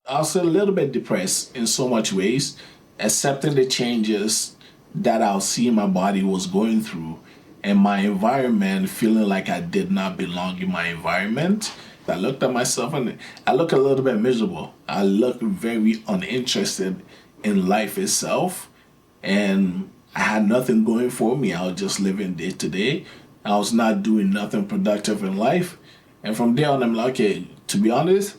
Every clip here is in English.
I was a little bit depressed in so much ways, accepting the changes that I'll see my body was going through and my environment, feeling like I did not belong in my environment. I looked at myself and I look a little bit miserable. I look very uninterested in life itself, and I had nothing going for me. I was just living day to day. I was not doing nothing productive in life. And from there on, I'm like, okay, to be honest,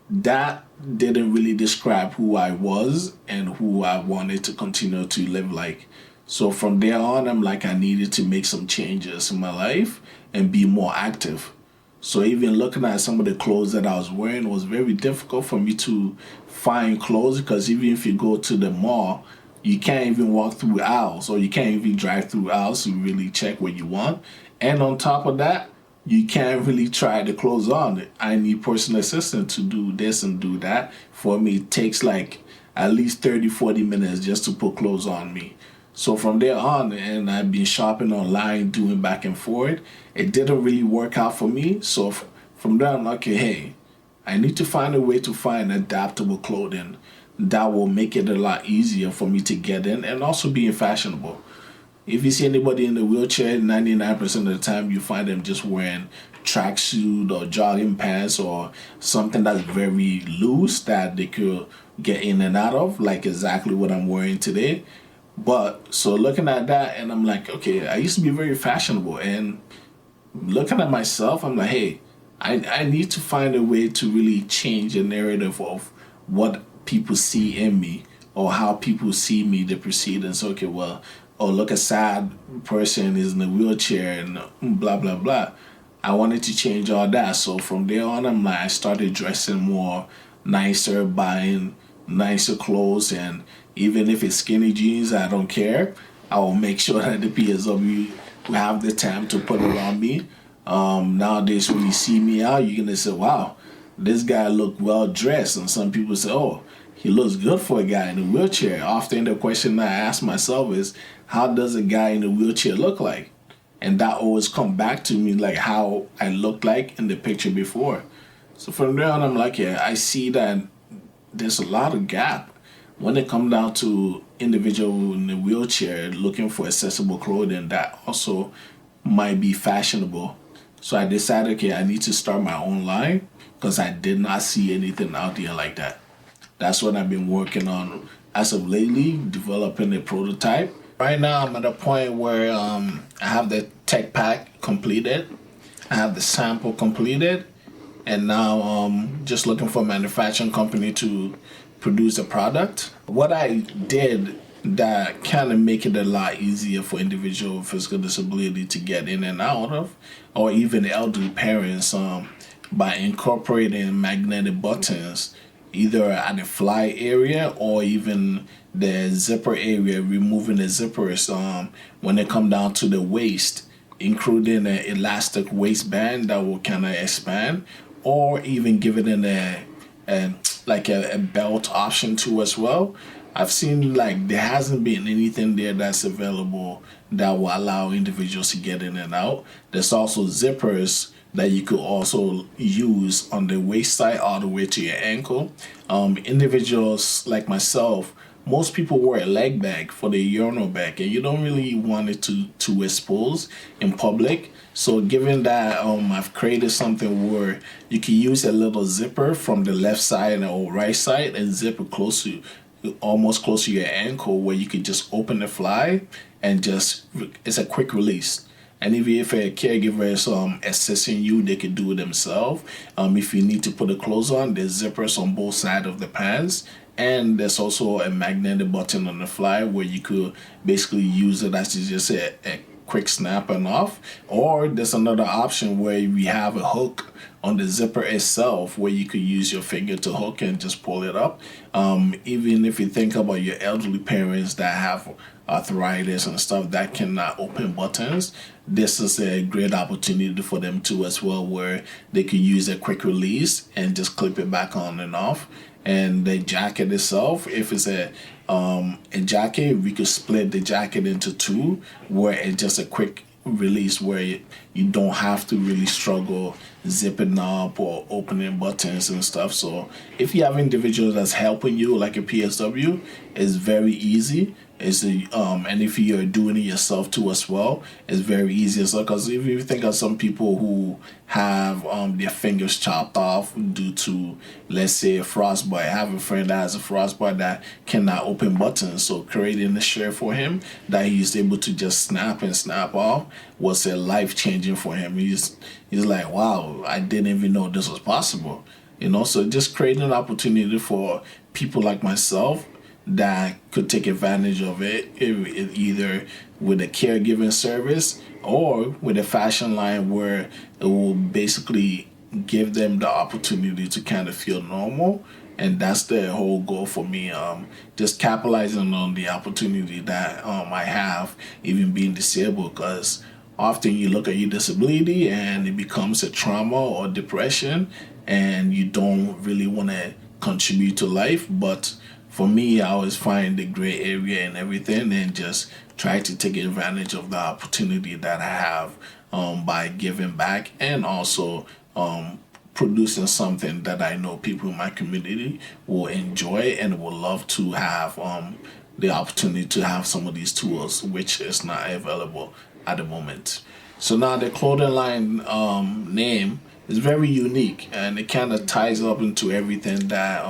that didn't really describe who I was and who I wanted to continue to live like. So from there on, I'm like, I needed to make some changes in my life and be more active. So even looking at some of the clothes that I was wearing was very difficult for me to find clothes, because even if you go to the mall, you can't even walk through aisles, or you can't even drive through aisles to really check what you want. And on top of that, you can't really try the clothes on. I need personal assistant to do this and do that. For me, it takes like at least 30-40 minutes just to put clothes on me. So from there on, and I've been shopping online, doing back and forth, it didn't really work out for me. So from there, I'm like, okay, hey, I need to find a way to find adaptable clothing that will make it a lot easier for me to get in and also being fashionable. If you see anybody in the wheelchair, 99% of the time you find them just wearing tracksuit or jogging pants or something that's very loose that they could get in and out of, like exactly what I'm wearing today. But so looking at that, and I'm like, okay, I used to be very fashionable, and looking at myself, I'm like, hey, I need to find a way to really change the narrative of what people see in me or how people see me, the precedence. Okay, well, oh, look, a sad person is in a wheelchair and blah, blah, blah. I wanted to change all that. So from there on, I started dressing more nicer, buying nicer clothes, and even if it's skinny jeans, I don't care. I will make sure that the PSW have the time to put it on me. Nowadays, when you see me out, you're gonna say, "Wow, this guy look well dressed," and some people say, "Oh, he looks good for a guy in a wheelchair." Often the question I ask myself is, how does a guy in a wheelchair look like? And that always come back to me like how I looked like in the picture before. So from there on, I'm like, yeah, I see that there's a lot of gap when it comes down to individual in a wheelchair looking for accessible clothing that also might be fashionable. So I decided, okay, I need to start my own line because I did not see anything out there like that. That's what I've been working on as of lately, developing a prototype. Right now, I'm at a point where I have the tech pack completed, I have the sample completed, and now just looking for a manufacturing company to produce a product. What I did that kind of make it a lot easier for individual with physical disability to get in and out of, or even elderly parents, by incorporating magnetic buttons either at the fly area or even the zipper area, removing the zippers when they come down to the waist, including an elastic waistband that will kind of expand, or even give it in a belt option too as well. I've seen like there hasn't been anything there that's available that will allow individuals to get in and out. There's also zippers that you could also use on the waist side all the way to your ankle. Individuals like myself, most people wear a leg bag for the urinal bag, and you don't really want it to expose in public. So given that I've created something where you can use a little zipper from the left side or right side and zip it almost close to your ankle, where you can just open the fly and it's a quick release. And even if a caregiver is assisting you, they can do it themselves. If you need to put the clothes on, there's zippers on both sides of the pants. And there's also a magnetic button on the fly where you could basically use it as just a quick snap and off. Or there's another option where we have a hook on the zipper itself where you could use your finger to hook and just pull it up. Even if you think about your elderly parents that have arthritis and stuff that cannot open buttons, this is a great opportunity for them too as well, where they could use a quick release and just clip it back on and off. And the jacket itself, if it's a jacket, we could split the jacket into two, where it's just a quick released where you don't have to really struggle zipping up or opening buttons and stuff. So if you have individuals that's helping you, like a PSW, it's very easy. And if you're doing it yourself too as well, it's very easy. So because if you think of some people who have their fingers chopped off due to, let's say, a frostbite. I have a friend that has a frostbite that cannot open buttons. So creating a shirt for him that he's able to just snap and snap off was a life changing for him. He's like, wow, I didn't even know this was possible. So just creating an opportunity for people like myself that could take advantage of it, either with a caregiving service or with a fashion line where it will basically give them the opportunity to kind of feel normal. And that's the whole goal for me, just capitalizing on the opportunity that I have, even being disabled, because often you look at your disability and it becomes a trauma or depression and you don't really want to contribute to life. But for me, I always find the gray area and everything and just try to take advantage of the opportunity that I have by giving back and also producing something that I know people in my community will enjoy and will love to have the opportunity to have some of these tools, which is not available at the moment. So now the clothing line name is very unique and it kind of ties up into everything that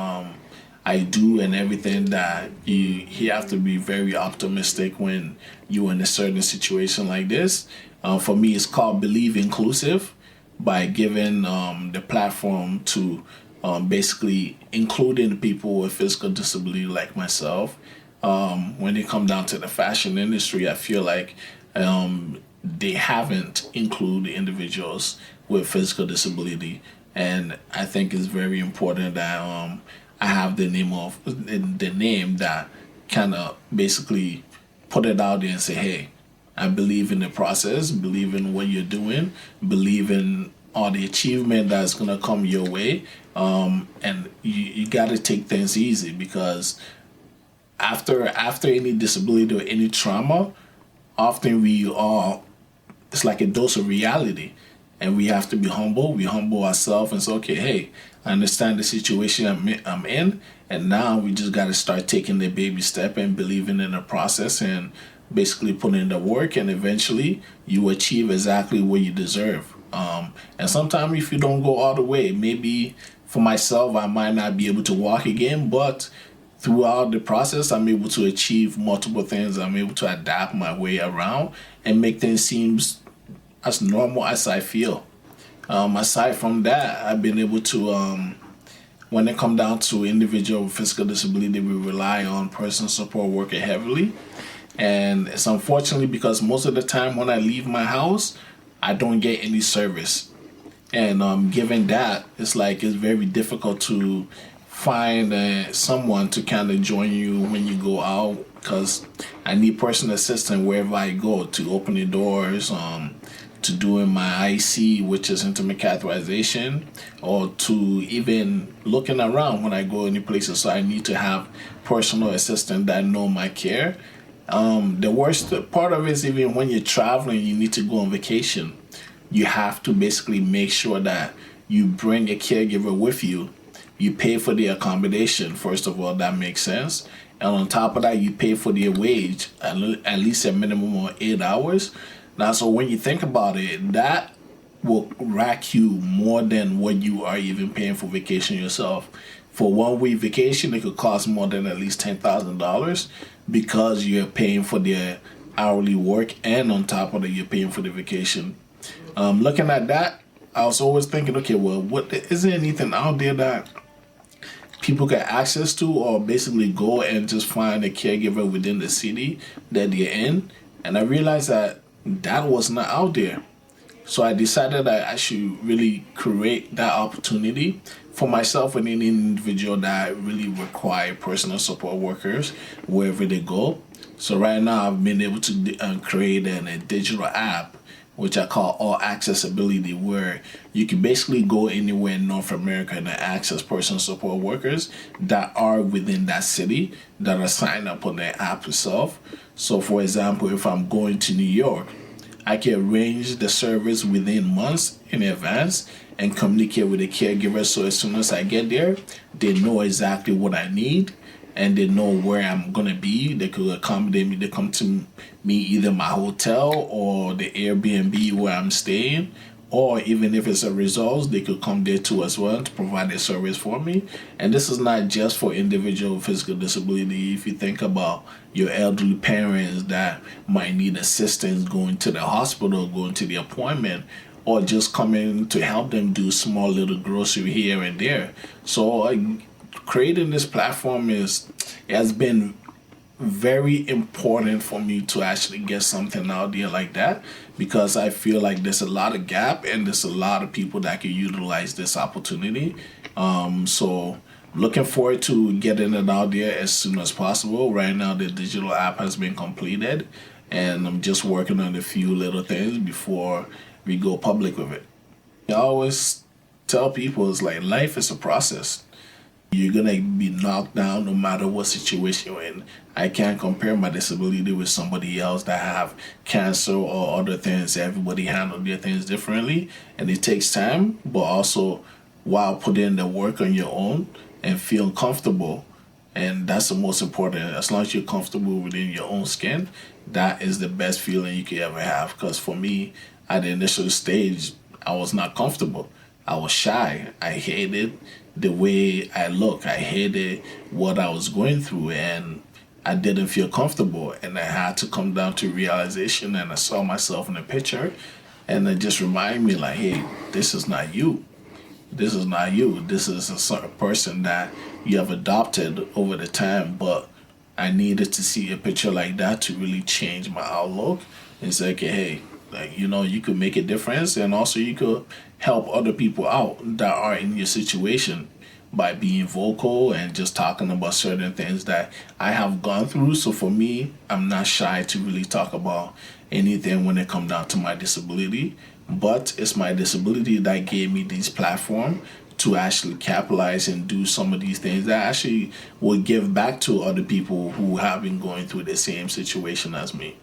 I do and everything that you have to be very optimistic when you're in a certain situation like this. For me, it's called Believe Inclusive, by giving the platform to basically including people with physical disability like myself. When it comes down to the fashion industry, I feel like they haven't included individuals with physical disability, and I think it's very important that I have the name that kind of basically put it out there and say, hey, I believe in the process, believe in what you're doing, believe in all the achievement that's going to come your way. And you got to take things easy, because after any disability or any trauma, often it's like a dose of reality. And we have to be humble. We humble ourselves and say, okay, hey, I understand the situation I'm in. And now we just got to start taking the baby step and believing in the process and basically putting in the work. And eventually you achieve exactly what you deserve. And sometimes if you don't go all the way, maybe for myself, I might not be able to walk again. But throughout the process, I'm able to achieve multiple things. I'm able to adapt my way around and make things seem as normal as I feel. Aside from that, I've been able to, when it comes down to individual with physical disability, we rely on personal support worker heavily. And it's unfortunately because most of the time when I leave my house, I don't get any service. And given that, it's very difficult to find someone to kind of join you when you go out, because I need personal assistance wherever I go, to open the doors, to doing my IC, which is intimate catheterization, or to even looking around when I go any places. So I need to have personal assistant that know my care. The worst part of it is, even when you're traveling, you need to go on vacation. You have to basically make sure that you bring a caregiver with you. You pay for the accommodation, first of all, that makes sense. And on top of that, you pay for their wage, at least a minimum of 8 hours. Now, so when you think about it, that will rack you more than what you are even paying for vacation yourself. For 1 week vacation, it could cost more than at least $10,000, because you're paying for their hourly work, and on top of that, you're paying for the vacation. Looking at that, I was always thinking, okay, well, is there anything out there that people get access to, or basically go and just find a caregiver within the city that they're in? And I realized that was not out there. So I decided that I should really create that opportunity for myself and any individual that really require personal support workers wherever they go. So right now I've been able to create a digital app, which I call All Accessibility, where you can basically go anywhere in North America and access personal support workers that are within that city, that are signed up on the app itself. So for example, if I'm going to New York, I can arrange the service within months in advance and communicate with the caregiver. So as soon as I get there, they know exactly what I need and they know where I'm gonna be. They could accommodate me. They come to me either my hotel or the Airbnb where I'm staying, or even if it's a results, they could come there too as well to provide a service for me. And this is not just for individual with physical disability. If you think about your elderly parents that might need assistance going to the hospital, going to the appointment, or just coming to help them do small little grocery here and there. So creating this platform has been very important for me to actually get something out there like that, because I feel like there's a lot of gap and there's a lot of people that can utilize this opportunity. So looking forward to getting it out there as soon as possible. Right now the digital app has been completed and I'm just working on a few little things before we go public with it. I always tell people it's like life is a process. You're gonna be knocked down no matter what situation you're in. I can't compare my disability with somebody else that have cancer or other things. Everybody handle their things differently and it takes time, but also while putting in the work on your own and feeling comfortable. And that's the most important. As long as you're comfortable within your own skin, that is the best feeling you could ever have. Because for me, at the initial stage, I was not comfortable. I was shy. I hated the way I look. I hated what I was going through and I didn't feel comfortable. And I had to come down to realization and I saw myself in the picture and it just reminded me like, hey, this is not you. This is not you. This is a certain person that you have adopted over the time, but I needed to see a picture like that to really change my outlook and say, okay, hey, like, you could make a difference and also you could help other people out that are in your situation by being vocal and just talking about certain things that I have gone through. So for me, I'm not shy to really talk about anything when it comes down to my disability, but it's my disability that gave me this platform to actually capitalize and do some of these things that actually will give back to other people who have been going through the same situation as me.